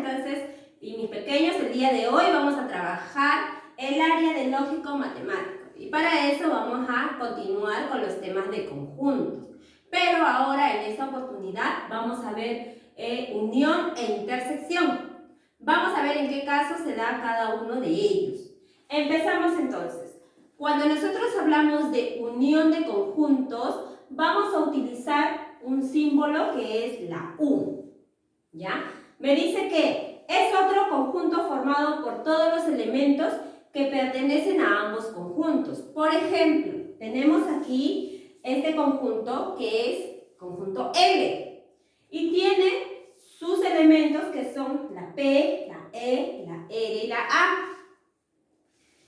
entonces, y mis pequeños, el día de hoy vamos a trabajar el área de lógico matemático. Y para eso vamos a continuar con los temas de conjuntos. Pero ahora, en esta oportunidad, vamos a ver unión e intersección. Vamos a ver en qué caso se da cada uno de ellos. Empezamos entonces. Cuando nosotros hablamos de unión de conjuntos, vamos a utilizar un símbolo que es la U. ¿Ya? Me dice que es otro conjunto formado por todos los elementos que pertenecen a ambos conjuntos. Por ejemplo, tenemos aquí este conjunto que es conjunto L y tiene sus elementos que son la P, la E, la R y la A.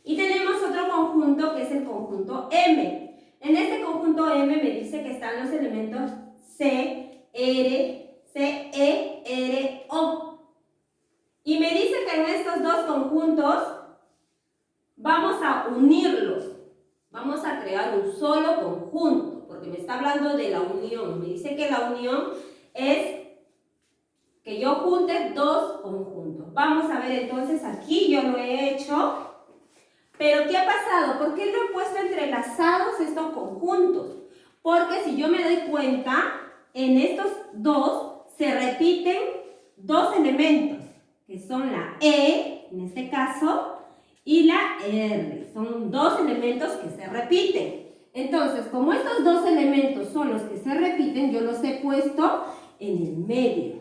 Y tenemos otro conjunto que es el conjunto M. En este conjunto M me dice que están los elementos C, R, C, E, R, O. Y me dice que en estos dos conjuntos vamos a unirlos. Vamos a crear un solo conjunto, porque me está hablando de la unión. Me dice que la unión es que yo junte dos conjuntos. Vamos a ver entonces, aquí yo lo he hecho. Pero ¿qué ha pasado? ¿Por qué lo he puesto entrelazados estos conjuntos? Porque si yo me doy cuenta, en estos dos se repiten dos elementos, que son la E, en este caso, y la R. Son dos elementos que se repiten. Entonces, como estos dos elementos son los que se repiten, yo los he puesto en el medio.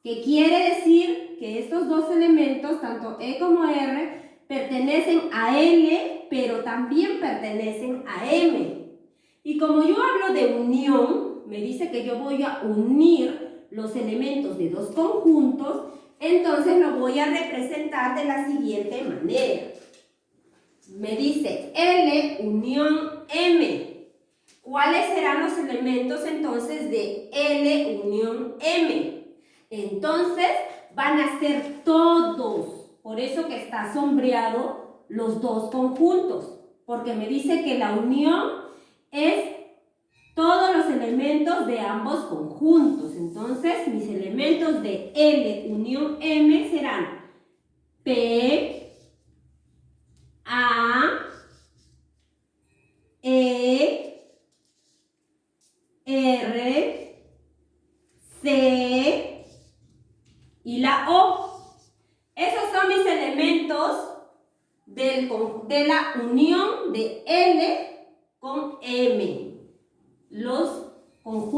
¿Qué quiere decir? Que estos dos elementos, tanto E como R, pertenecen a L, pero también pertenecen a M. Y como yo hablo de unión, me dice que yo voy a unir los elementos de dos conjuntos, entonces lo voy a representar de la siguiente manera. Me dice L unión M. ¿Cuáles serán los elementos entonces de L unión M? Entonces van a ser todos. Por eso que está sombreado los dos conjuntos, porque me dice que la unión es todos los elementos de ambos conjuntos. Entonces, mis elementos de L unión M serán P, A, E, R, C y la O. Esos son mis elementos de la unión de L con M. Los dos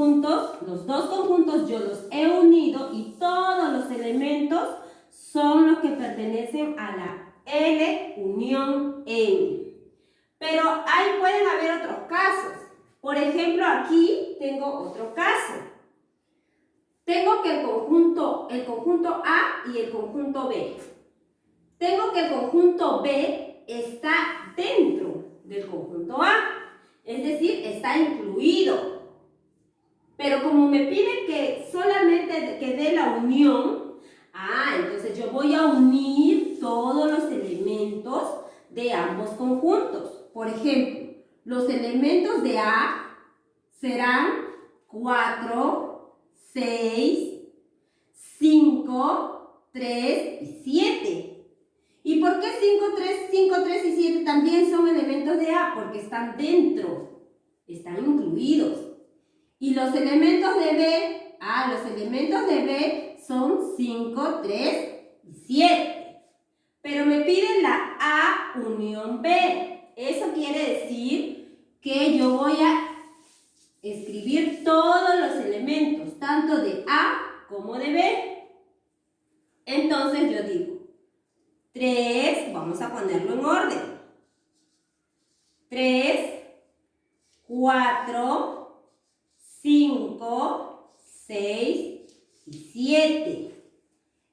conjuntos yo los he unido y todos los elementos son los que pertenecen a la L unión M. Pero ahí pueden haber otros casos. Por ejemplo, aquí tengo otro caso. Tengo que el conjunto A y el conjunto B. Tengo que el conjunto B está dentro del conjunto A, es decir, está incluido. Pero como me piden que solamente que dé la unión, entonces yo voy a unir todos los elementos de ambos conjuntos. Por ejemplo, los elementos de A serán 4, 6, 5, 3 y 7. ¿Y por qué 5, 3 y 7 también son elementos de A? Porque están dentro, están incluidos. Y los elementos de B, los elementos de B son 5, 3 y 7. Pero me piden la A unión B. Eso quiere decir que yo voy a escribir todos los elementos, tanto de A como de B. Entonces yo digo 3, vamos a ponerlo en orden. 3, 4, 5, 6 y 7.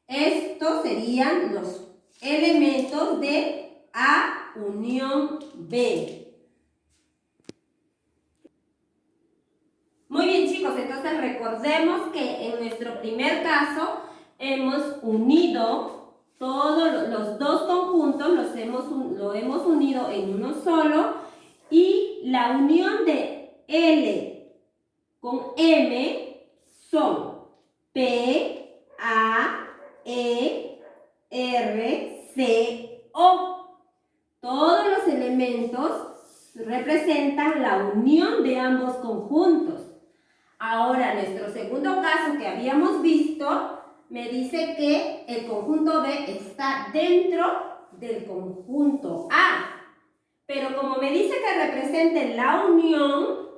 Estos serían los elementos de A unión B. Muy bien, chicos, entonces recordemos que en nuestro primer caso hemos unido todos los dos conjuntos, lo hemos unido en uno solo, y la unión de L con M son P, A, E, elementos representan la unión de ambos conjuntos. Ahora, nuestro segundo caso que habíamos visto me dice que el conjunto B está dentro del conjunto A. Pero como me dice que represente la unión,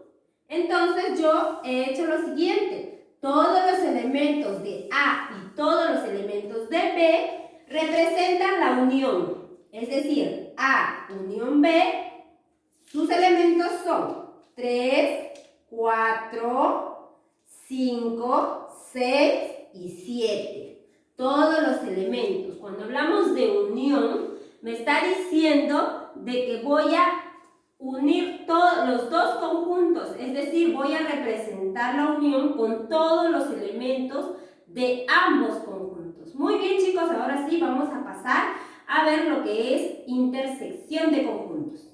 entonces yo he hecho lo siguiente. Todos los elementos de A y todos los elementos de B representan la unión. Es decir, A unión B, sus elementos son 3, 4, 5, 6 y 7. Todos los elementos. Cuando hablamos de unión, me está diciendo de que voy a unir todos los dos conjuntos, es decir, voy a representar la unión con todos los elementos de ambos conjuntos. Muy bien, chicos, ahora sí vamos a pasar a ver lo que es intersección de conjuntos.